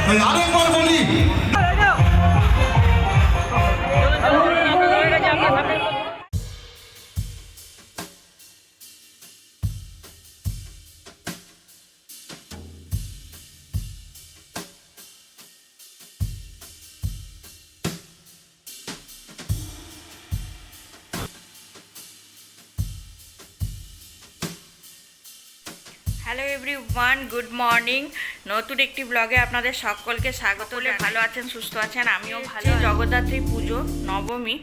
আরেকবার বলি hello everyone, good morning. নতুন একটি ব্লগে আপনাদের সকলকে স্বাগত। ভালো আছেন, সুস্থ আছেন, আমিও ভালো। জগদ্ধাত্রী পুজো নবমী,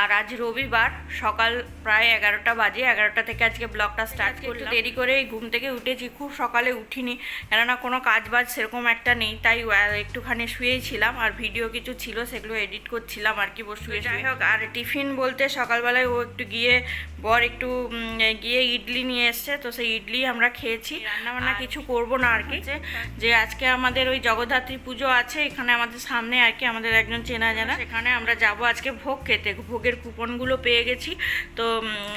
আর আজ রবিবার, সকাল প্রায় 11টা বাজে। 11টা থেকে আজকে ব্লগটা স্টার্ট করলাম। দেরি করে ঘুম থেকে উঠেছি, খুব সকালে উঠিনি, কেননা কোনো কাজ বাজ সেরকম একটা নেই, তাই একটুখানি শুয়েই ছিলাম। আর ভিডিও কিছু ছিল, সেগুলো এডিট করছিলাম আর কি, শুয়ে। যাই হোক, আর টিফিন বলতে সকালবেলায় ও একটু বর একটু গিয়ে ইডলি নিয়ে এসছে, তো সেই ইডলি আমরা খেয়েছি। রান্নাবান্না কিছু করব না আর কি, যে আজকে আমাদের ওই জগদ্ধাত্রী পুজো আছে এখানে আমাদের সামনে আর কি, আমাদের একজন চেনা জানা, সেখানে আমরা যাব আজকে ভোগ খেতে। ভোগের কুপনগুলো পেয়ে গেছি তো।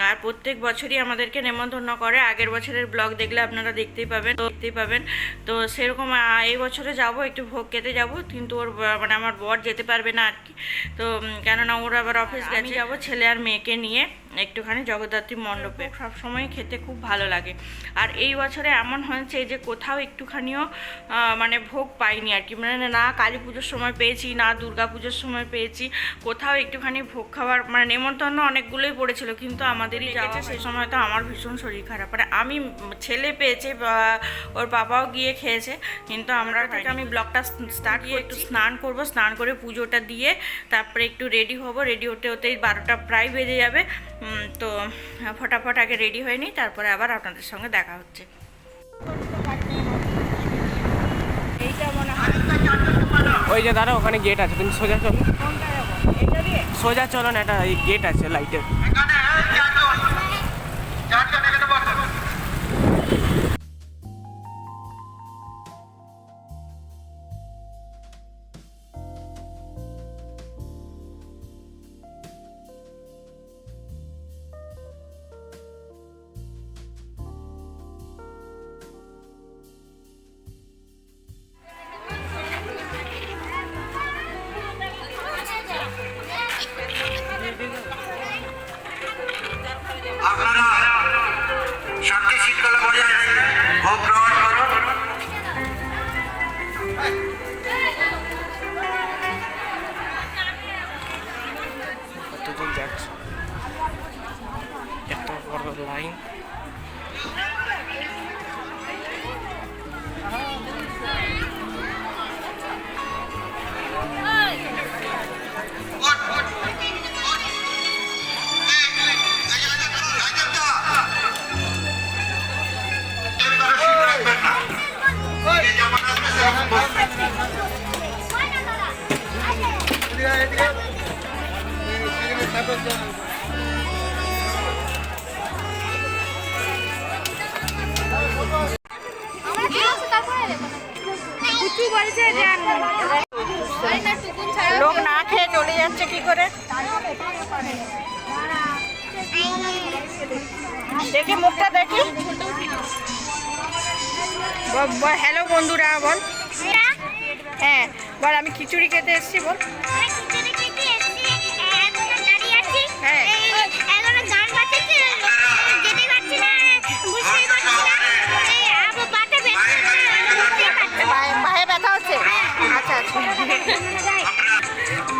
আর প্রত্যেক বছরই আমাদেরকে নেমন্তন্ন করে, আগের বছরের ব্লগ দেখলে আপনারা দেখতেই পাবেন। তো সেরকম এই বছরে যাব, একটু ভোগ খেতে যাব, কিন্তু ওর মানে আমার বর যেতে পারবে না আর কি। তো কেননা ওর আবার অফিস গেছে, যাব ছেলে আর মেয়েকে নিয়ে একটুখানি জগদ্ধাত্রী মণ্ডপে। সবসময় খেতে খুব ভালো লাগে। আর এই বছরে এমন হয়েছে যে কোথাও একটুখানিও মানে ভোগ পাইনি আর কি, মানে না কালী পুজোর সময় পেয়েছি, না দুর্গা পুজোর সময় পেয়েছি, কোথাও একটুখানি ভোগ খাওয়ার মানে নেমন্তন্ন অনেকগুলোই পড়েছিল, কিন্তু আমাদেরই যাওয়া। সেই সময় তো আমার ভীষণ শরীর খারাপ, মানে আমি ছেলে পেয়েছে, ওর বাবাও গিয়ে খেয়েছে, কিন্তু আমরা থেকে আমি ব্লগটা স্টার্ট দিয়ে একটু স্নান করব, স্নান করে পুজোটা দিয়ে তারপরে একটু রেডি হব। রেডি হতে হতেই 12টা প্রায় বেজে যাবে। তো ফটাফট আগে রেডি হয়ে নিই, তারপরে আবার আপনাদের সঙ্গে দেখা হচ্ছে। এইটা মনে হয় ওই যে দাঁড়া, ওখানে গেট আছে, তুমি সোজা চলো, সোজা চলো না, একটা গেট আছে লাইটের। আপনারা শান্তি শৃঙ্খলা বজায় রেখে ভোগ গ্রহণ করুন। কতজন যাচ্ছে, এত বড় লাইন। লোক না খেয়ে চলে যাচ্ছে কি করে, দেখি মুখটা দেখি। হ্যালো বন্ধুরা, বল। হ্যাঁ বল, আমি খিচুড়ি খেতে এসেছি, বল। হ্যাঁ পায়ে ব্যথা হচ্ছে, আচ্ছা আচ্ছা।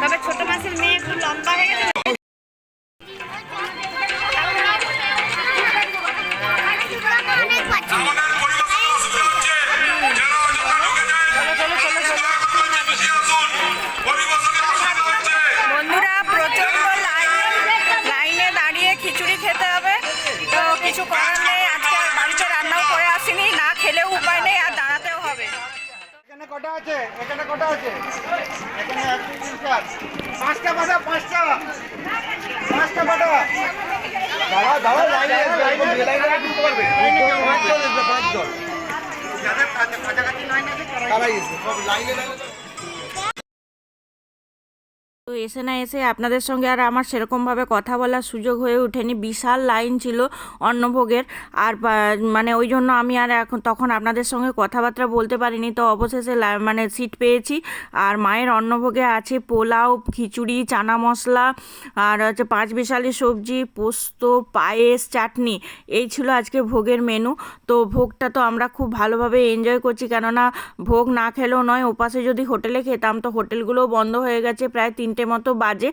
তবে ছোট মাসের মেয়ে একটু লম্বা হয়ে গেছে। বন্ধুরা, প্রচন্ড লাইনে দাঁড়িয়ে খিচুড়ি খেতে হবে, তো কিছু করার নেই। আজকে বাড়িতে রান্নাও করে আসিনি, না খেলেও উপায় নেই, আর দাঁড়াতেও হবে। এখানে কটা আছে? এখানে কটা আছে? এখানে 1 2 3 4 5টা পাটা, 5টা পাটা। দাঁড়া লাইনে ঢুকতে পারবে। 5 জন যাদের কাছাকাছি লাইন আছে তারাই এসে সব লাইনে। তো এসে না এসে আপনাদের সঙ্গে আর আমার সেরকমভাবে কথা বলার সুযোগ হয়ে ওঠেনি, বিশাল লাইন ছিল অন্নভোগের। আর মানে ওই জন্য আমি আর এখন তখন আপনাদের সঙ্গে কথাবার্তা বলতে পারিনি। তো অবশেষে মানে সিট পেয়েছি। আর মায়ের অন্নভোগে আছে পোলাও, খিচুড়ি, চানা মশলা, আর হচ্ছে 5 বিশালি সবজি, পোস্ত, পায়েস, চাটনি, এই ছিল আজকে ভোগের মেনু। তো ভোগটা তো আমরা খুব ভালোভাবে এনজয় করছি, কেননা ভোগ না খেলেও নয়। ওপাশে যদি হোটেলে খেতাম তো হোটেলগুলোও বন্ধ হয়ে গেছে, প্রায় 3টে মতো বাজে।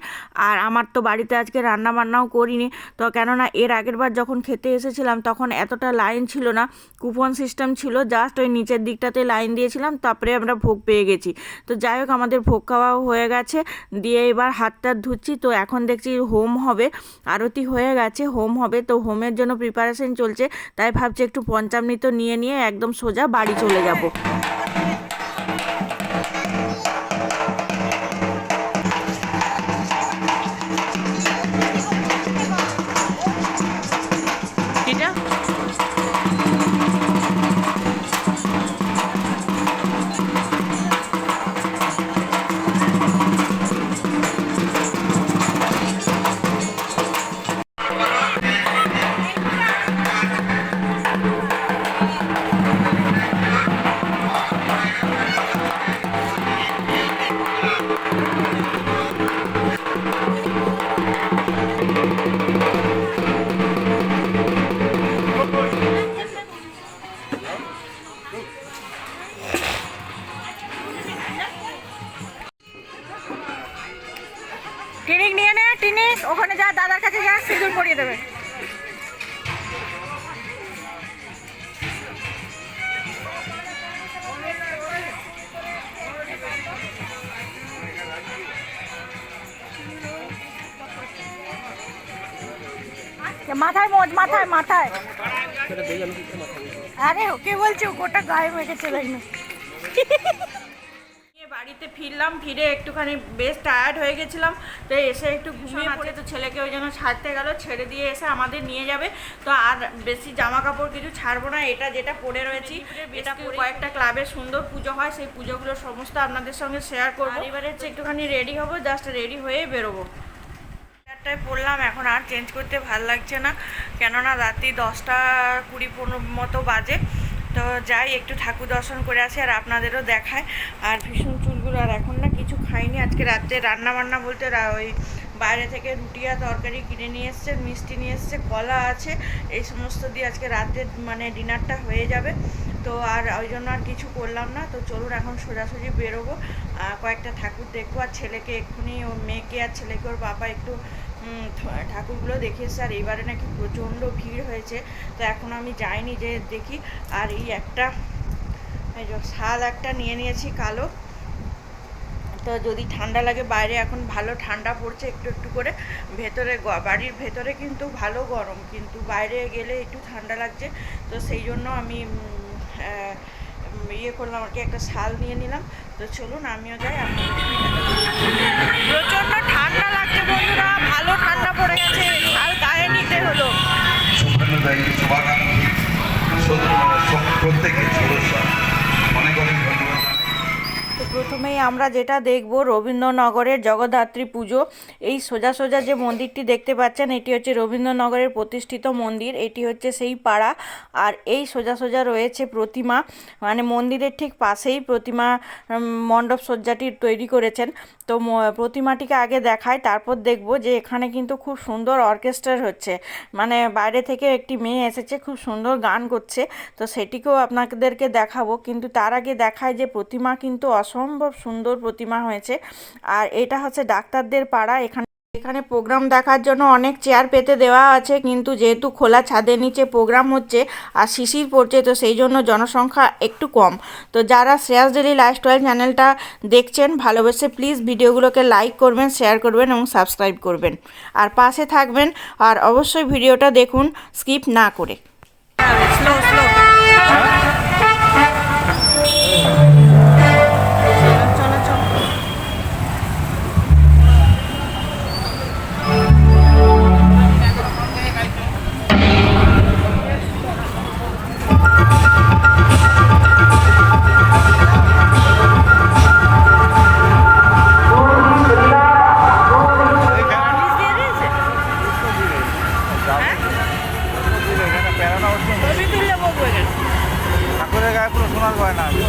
আর আমার তো বাড়িতে আজকে রান্না বান্নাও করিনি, তো কেননা এর আগের বার যখন খেতে এসেছিলাম তখন এতটা লাইন ছিল না, কুপন সিস্টেম ছিল, জাস্ট ওই নিচের দিকটাতে লাইন দিয়েছিলাম, তারপরে আমরা ভোগ পেয়ে গেছি। তো যাই হোক, আমাদের ভোগ খাওয়াও হয়ে গেছে, দিয়ে এবার হাতটা ধুচ্ছি। তো এখন দেখছি হোম হবে, আরতি হয়ে গেছে, হোম হবে। তো হোমের জন্য প্রিপারেশন চলছে, তাই ভাবছি একটু পঞ্চামৃত নিয়ে নিয়ে একদম সোজা বাড়ি চলে যাব। টিনিক নিয়ে নে, টিনিক ওখানে যা, দাদার কাছে যা, সিঁদুর পরিয়ে দেবে। মাথায় মোজ, মাথায় মাথায়। আরে ওকে বলছি, গোটা গায়ে মেখে চলে গেল। বাড়িতে ফিরলাম, ফিরে একটুখানি বেশ টায়ার্ড হয়ে গেছিলাম, তো এসে একটু ঘুমিয়ে পড়ে। তো ছেলেকে ওই জন্য ছাড়তে গেল, ছেড়ে দিয়ে এসে আমাদের নিয়ে যাবে। তো আর বেশি জামা কাপড় কিছু ছাড়বো না, এটা যেটা পরে রয়েছি, এটা কয়েকটা ক্লাবে সুন্দর পুজো হয়, সেই পুজোগুলো সমস্ত আপনাদের সঙ্গে শেয়ার করবো। এবারে হচ্ছে একটুখানি রেডি হবো, জাস্ট রেডি হয়ে বেরোবো। পড়লাম, এখন আর চেঞ্জ করতে ভাল লাগছে না, কেননা রাত্রি 10:20 মতো বাজে। তো যাই একটু ঠাকুর দর্শন করে আসি, আর আপনাদেরও দেখায়। আর ভীষণ চুলগুলো, আর এখন না কিছু খাইনি আজকে রাত্রে। রান্না বান্না বলতে ওই বাইরে থেকে রুটি আর তরকারি কিনে নিয়ে এসছে, মিষ্টি নিয়ে এসছে, কলা আছে, এই সমস্ত দিয়ে আজকে রাতে মানে ডিনারটা হয়ে যাবে। তো আর ওই জন্য আর কিছু করলাম না। তো চলুন এখন সোজাসুজি বেরোবো, কয়েকটা ঠাকুর দেখবো। আর ছেলেকে এক্ষুনি, ওর মেয়েকে আর ছেলেকে ওর বাবা একটু ঠাকুরগুলো দেখিয়েছে। আর এবারে নাকি প্রচণ্ড ভিড় হয়েছে, তো এখন আমি যাইনি যে দেখি। আর এই একটা শাল একটা নিয়ে নিয়েছি কালো, তো যদি ঠান্ডা লাগে, বাইরে এখন ভালো ঠান্ডা পড়ছে একটু একটু করে, ভেতরে বাড়ির ভেতরে কিন্তু ভালো গরম, কিন্তু বাইরে গেলে একটু ঠান্ডা লাগছে। তো সেই জন্য আমি ইয়ে করলাম আর কি, একটা শাল নিয়ে নিলাম। তো চলুন আমিও যাই। প্রচণ্ড ঠান্ডা লাগছে বন্ধুরা, ভালো ঠান্ডা পড়ে গেছে, শাল গায়ে নিতে হলো। প্রত্যেকে অনেক অনেক ধন্যবাদ। তো প্রথমেই আমরা যেটা দেখব রবীন্দ্রনগরের জগদ্ধাত্রী পুজো। এই সোজা সোজা যে মন্দিরটি দেখতে পাচ্ছেন, এটি হচ্ছে রবীন্দ্রনগরের প্রতিষ্ঠিত মন্দির, এটি হচ্ছে সেই পাড়া। আর এই সোজা সোজা রয়েছে প্রতিমা, মানে মন্দিরের ঠিক পাশেই প্রতিমা মণ্ডপ সজ্জাটি তৈরি করেছেন। তো প্রতিমাটিকে আগে দেখায়, তারপর দেখব যে এখানে কিন্তু খুব সুন্দর অর্কেস্ট্রা হচ্ছে, মানে বাইরে থেকে একটি মেয়ে এসেছে, খুব সুন্দর গান করছে। তো সেটিকেও আপনাদেরকে দেখাবো, কিন্তু তার আগে দেখায় যে প্রতিমা কিন্তু অসম্ভব সুন্দর প্রতিমা হয়েছে। আর এটা হচ্ছে ডাক্তারদের পাড়া। এখানে প্রোগ্রাম দেখার জন্য অনেক চেয়ার পেতে দেওয়া আছে, কিন্তু যেহেতু খোলা ছাদের নিচে প্রোগ্রাম হচ্ছে আর শিশির পড়ছে, তো সেই জন্য জনসংখ্যা একটু কম। তো যারা শ্রেয়াস ডেইলি লাইফস্টাইল চ্যানেলটা দেখছেন, ভালোবেসে প্লিজ ভিডিওগুলোকে লাইক করবেন, শেয়ার করবেন এবং সাবস্ক্রাইব করবেন, আর পাশে থাকবেন। আর অবশ্যই ভিডিওটা দেখুন স্কিপ না করে। স্লো স্লো ঠাকুরের গায়ে পুরো সোনার গয়না আছে।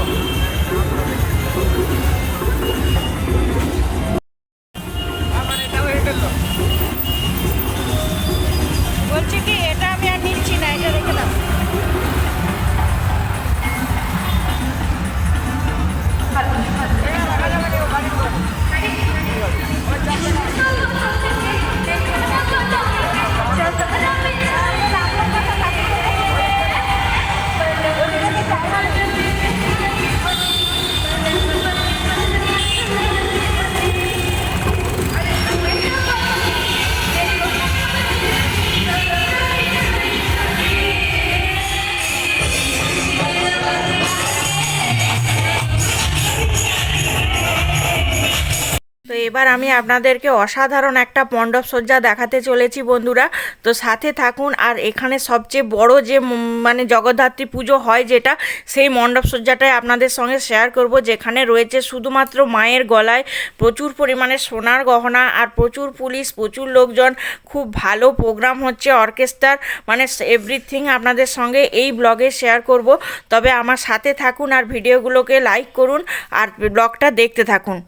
বলছি কি এটা আমি আর নিচ্ছি না, এটা রেখে দাও। তো এবার আমি আপনাদেরকে অসাধারণ একটা মণ্ডপ সজ্জা দেখাতে চলেছি বন্ধুরা, তো সাথে থাকুন। আর এখানে সবচেয়ে বড় যে মানে জগদ্ধাত্রী পুজো হয় যেটা, সেই মণ্ডপ সজ্জাটাই আপনাদের সঙ্গে শেয়ার করব, যেখানে রয়েছে শুধুমাত্র মায়ের গলায় প্রচুর পরিমাণে সোনার গহনা আর প্রচুর পুলিশ, প্রচুর লোকজন, খুব ভালো প্রোগ্রাম হচ্ছে, অর্কেস্ট্রার, মানে এভরিথিং আপনাদের সঙ্গে এই ব্লগে শেয়ার করব। তবে আমার সাথে থাকুন আর ভিডিওগুলোকে লাইক করুন আর ব্লগটা দেখতে থাকুন।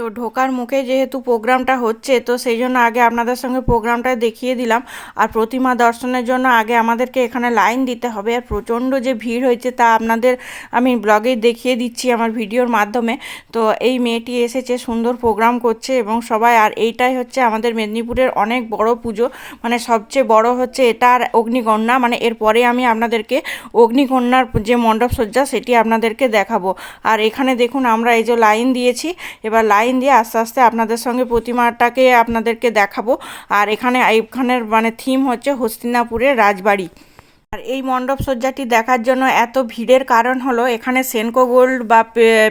তো ঢোকার মুখে যেহেতু প্রোগ্রামটা হচ্ছে, তো সেই জন্য আগে আপনাদের সঙ্গে প্রোগ্রামটা দেখিয়ে দিলাম। আর প্রতিমা দর্শনের জন্য আগে আমাদেরকে এখানে লাইন দিতে হবে, আর প্রচণ্ড যে ভিড় হয়েছে তা আপনাদের আমি ব্লগে দেখিয়ে দিচ্ছি আমার ভিডিওর মাধ্যমে। তো এই মেয়েটি এসেছে, সুন্দর প্রোগ্রাম করছে এবং সবাই, আর এইটাই হচ্ছে আমাদের মেদিনীপুরের অনেক বড় পুজো, মানে সবচেয়ে বড় হচ্ছে এটা আর অগ্নিকন্যা, মানে এরপরে আমি আপনাদেরকে অগ্নিকন্যার যে মণ্ডপ সজ্জা সেটি আপনাদেরকে দেখাবো। আর এখানে দেখুন আমরা এই যে লাইন দিয়েছি, এবার লাইন দিয়ে আস্তে আস্তে আপনাদের সঙ্গে প্রতিমাটাকে আপনাদেরকে দেখাবো। আর এখানের মানে থিম হচ্ছে হস্তিনাপুরের রাজবাড়ি। আর এই মণ্ডপ সজ্জাটি দেখার জন্য এত ভিড়ের কারণ হলো, এখানে সেনকো গোল্ড বা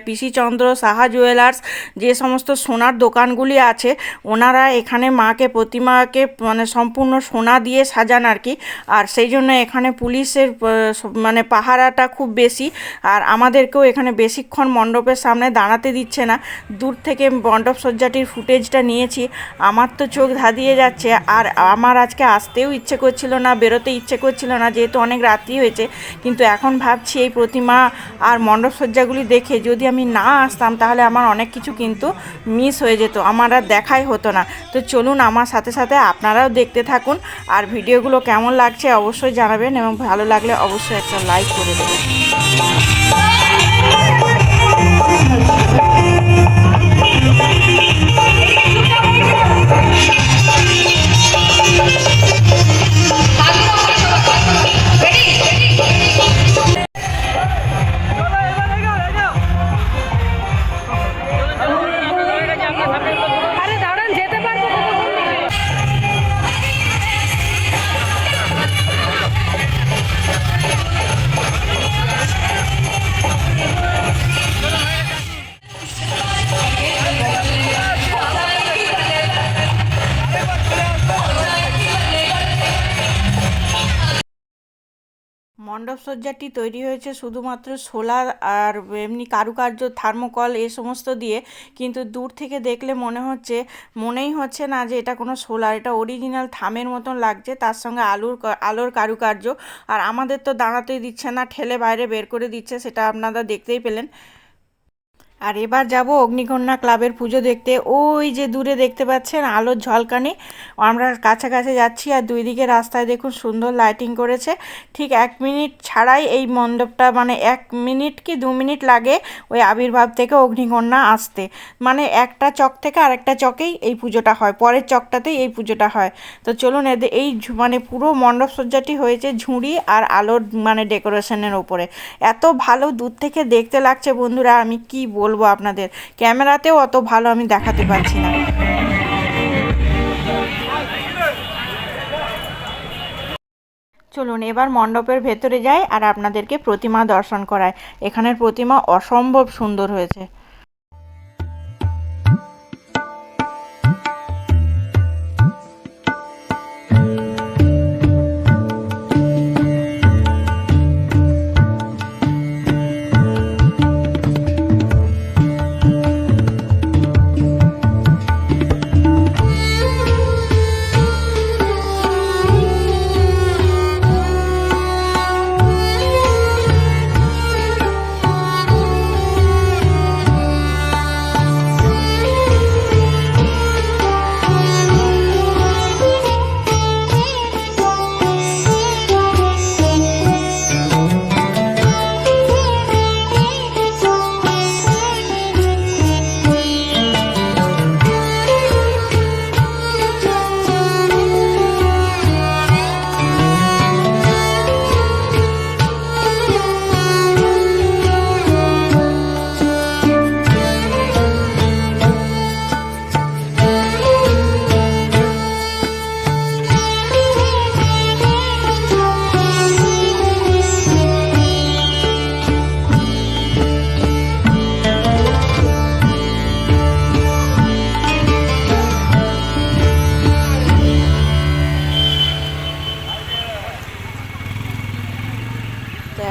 পিসি চন্দ্র সাহা জুয়েলার্স যে সমস্ত সোনার দোকানগুলি আছে, ওনারা এখানে মাকে প্রতিমাকে মানে সম্পূর্ণ সোনা দিয়ে সাজান আর কি। আর সেই জন্য এখানে পুলিশের মানে পাহারাটা খুব বেশি, আর আমাদেরকেও এখানে বেশিক্ষণ মণ্ডপের সামনে দাঁড়াতে দিচ্ছে না। দূর থেকে মণ্ডপ সজ্জাটির ফুটেজটা নিয়েছি, আমার তো চোখ ধাঁধিয়ে যাচ্ছে। আর আমার আজকে আসতেও ইচ্ছে করছিল না, বেরোতে ইচ্ছে করছিল না, যেহেতু অনেক রাত্রি হয়েছে। কিন্তু এখন ভাবছি এই প্রতিমা আর মণ্ডপ সজ্জাগুলি দেখে যদি আমি না আসতাম তাহলে আমার অনেক কিছু কিন্তু মিস হয়ে যেত, আমার আর দেখাই হতো না। তো চলুন আমার সাথে সাথে আপনারাও দেখতে থাকুন, আর ভিডিওগুলো কেমন লাগছে অবশ্যই জানাবেন, এবং ভালো লাগলে অবশ্যই একটা লাইক করে দেবেন। মণ্ডপ সজ্জাটি তৈরি হয়েছে শুধুমাত্র সোলার আর এমনি কারুকার্য, থার্মোকল এ সমস্ত দিয়ে, কিন্তু দূর থেকে দেখলে মনেই হচ্ছে না যে এটা কোনো সোলার, এটা অরিজিনাল থামের মতন লাগছে, তার সঙ্গে আলোর কারুকার্য। আর আমাদের তো দাঁড়াতেই দিচ্ছে না, ঠেলে বাইরে বের করে দিচ্ছে, সেটা আপনারা দেখতেই পেলেন। আর এবার যাব অগ্নিকন্যা ক্লাবের পুজো দেখতে। ওই যে দূরে দেখতে পাচ্ছেন আলোর ঝলকানি, আমরা কাছাকাছি যাচ্ছি। আর দুই দিকে রাস্তায় দেখুন সুন্দর লাইটিং করেছে। ঠিক 1 মিনিট ছাড়াই এই মণ্ডপটা, মানে 1 মিনিট কি 2 মিনিট লাগে ওই আবির্ভাব থেকে অগ্নিকন্যা আসতে, মানে একটা চক থেকে আরেকটা চকেই এই পুজোটা হয়, পরের চকটাতেই এই পুজোটা হয়। তো চলুন এই মানে পুরো মণ্ডপ সজ্জাটি হয়েছে ঝুড়ি আর আলোর মানে ডেকোরেশনের ওপরে, এত ভালো দূর থেকে দেখতে লাগছে বন্ধুরা, আমি কি বলবো আপনাদের, ক্যামেরাতেও অত ভালো আমি দেখাতে পারছি না। চলুন এবার মণ্ডপের ভেতরে যাই আর আপনাদেরকে প্রতিমা দর্শন করায়। এখানের প্রতিমা অসম্ভব সুন্দর হয়েছে।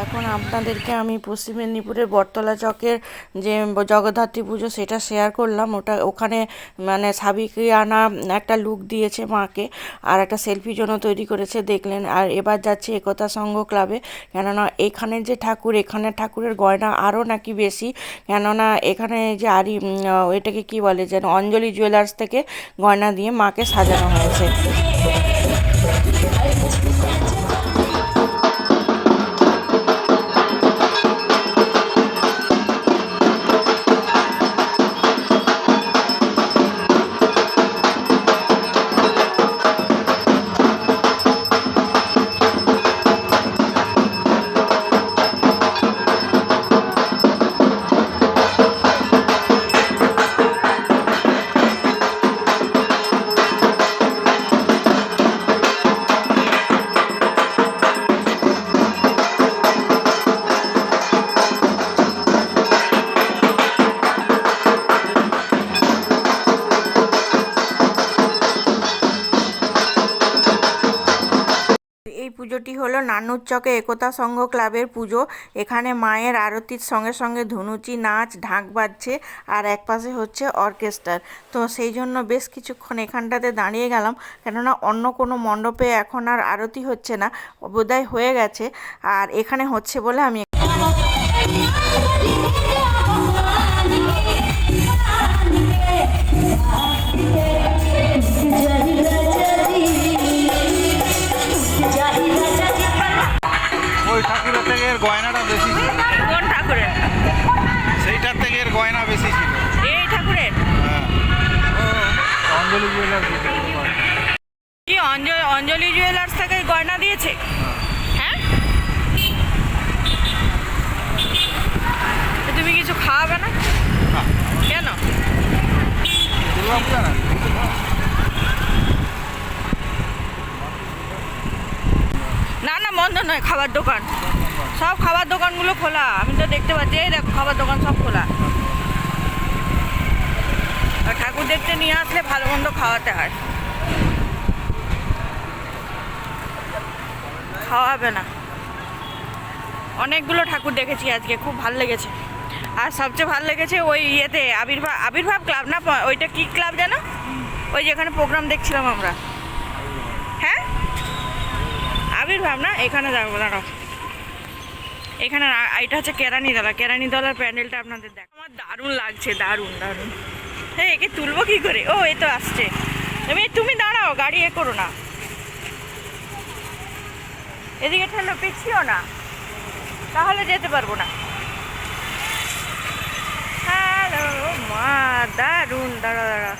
এখন আপনাদেরকে আমি পশ্চিম মেদিনীপুরের বটতলা চকের যে জগদ্ধাত্রী পুজো সেটা শেয়ার করলাম। ওখানে মানে সাবিকিয়ানা একটা লুক দিয়েছে মাকে, আর একটা সেলফির জন্য তৈরি করেছে দেখলেন। আর এবার যাচ্ছে একতা সংঘ ক্লাবে, কেননা এখানের যে ঠাকুর, এখানের ঠাকুরের গয়না আরও নাকি বেশি, কেননা এখানে যে এটাকে কি বলে যেন অঞ্জলি জুয়েলার্স থেকে গয়না দিয়ে মাকে সাজানো হয়েছে। এই পুজোটি হলো নানুর চকে একতা সংঘ ক্লাবের পুজো। এখানে মায়ের আরতির সঙ্গে সঙ্গে ধুনুচি নাচ, ঢাক বাজছে, আর একপাশে হচ্ছে অর্কেস্ট্রার। তো সেই জন্য বেশ কিছুক্ষণ এখানটাতে দাঁড়িয়ে গেলাম, কেননা অন্য কোনো মণ্ডপে এখন আর আরতি হচ্ছে না, বোধহয় হয়ে গেছে, আর এখানে হচ্ছে বলে আমি ওই ঠাকুরের থেকে এর গয়নাটা বেশি ছিল। কোন ঠাকুরের? সেইটার থেকে এর গয়না বেশি ছিল। এই ঠাকুরের অঞ্জলি জুয়েলার্স কি অঞ্জলি জুয়েলার্স থেকে গয়না দিয়েছে? হ্যাঁ, তো তুমি কিছু খাওয়াবে না কেন? দুর্গাপূজা না? না না, বন্ধ নয়, খাবার দোকান সব, খাবার দোকানগুলো খোলা, আমি তো দেখতে পাচ্ছি। এই দেখো খাবার দোকান সব খোলা। আর ঠাকুর দেখতে নিয়ে আসলে ভালো মন্দ খাওয়াতে হয়, খাওয়াবে না। অনেকগুলো ঠাকুর দেখেছি আজকে, খুব ভালো লেগেছে। আর সবচেয়ে ভালো লেগেছে ওই ইয়েতে আবির্ভাব ক্লাব না, ওইটা কি ক্লাব জানো? ওই যেখানে প্রোগ্রাম দেখছিলাম আমরা। হ্যাঁ, আবির্ভাব না, এখানে যাবো, দাঁড়াও। এখানে এটা হচ্ছে কেরানিতলার প্যান্ডেলটা আপনাদের দেখ। আমার দারুণ লাগছে, দারুণ দারুণ। হ্যাঁ, একে তুলবো কি করে? ও, এ তো আসছে। তুমি দাঁড়াও, গাড়ি করো না, এদিকে ঠেলো, পিছিও না, তাহলে যেতে পারবো না। হ্যালো মা, দারুণ, দাঁড়া।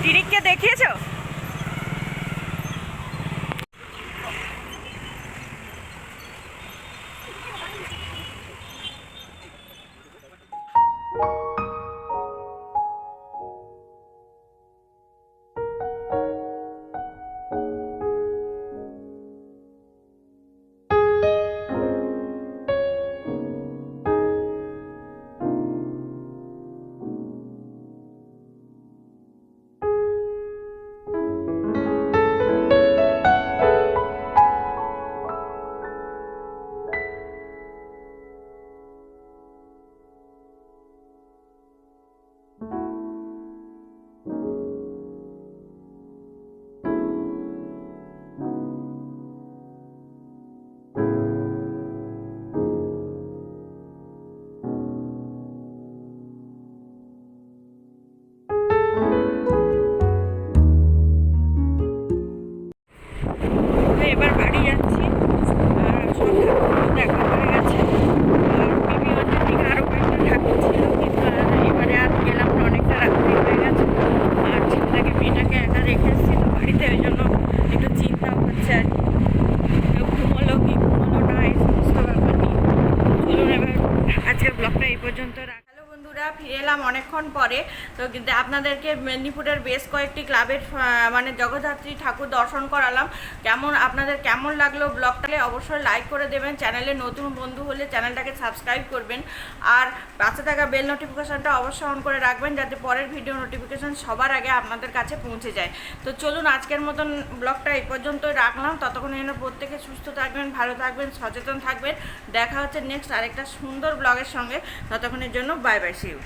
টিনিককে দেখিয়েছো? এবার বাড়ি যাচ্ছি, সব ঠাকুরগুলো দেখা হয়ে গেছে। বিবিগঞ্জের দিকে আরও কয়েকটা ঠাকুর ছিল, কিন্তু এবারে আর গেলাম না, অনেকটা রাত্রি হয়ে গেছে। আর ছেলেটাকে মেয়েটাকে একা রেখে এসেছি তো বাড়িতে, ওই জন্য একটু চিন্তা হচ্ছে আর কি, ঘুমোলো কি ঘুমোলো না, এই সমস্ত ব্যাপার নিয়ে। চলুন এবার আজকের ব্লগটা এই পর্যন্ত রাখ। হ্যালো বন্ধুরা, এলাম অনেকক্ষণ পরে। তো কিন্তু আপনাদেরকে মেদিনীপুরের বেশ কয়েকটি ক্লাবের মানে জগদ্ধাত্রী ঠাকুর দর্শন করালাম। আপনাদের কেমন লাগলো ব্লগটাকে অবশ্যই লাইক করে দেবেন, চ্যানেলে নতুন বন্ধু হলে চ্যানেলটাকে সাবস্ক্রাইব করবেন, আর পাশে থাকা বেল নোটিফিকেশনটা অবশ্যই অন করে রাখবেন যাতে পরের ভিডিও নোটিফিকেশন সবার আগে আপনাদের কাছে পৌঁছে যায়। তো চলুন আজকের মতন ব্লগটা এই পর্যন্তই রাখলাম। ততক্ষণ যেন প্রত্যেকে সুস্থ থাকবেন, ভালো থাকবেন, সচেতন থাকবেন। দেখা হচ্ছে নেক্সট আরেকটা সুন্দর ব্লগের সঙ্গে। ততক্ষণের জন্য বাই বাই, সি ইউ।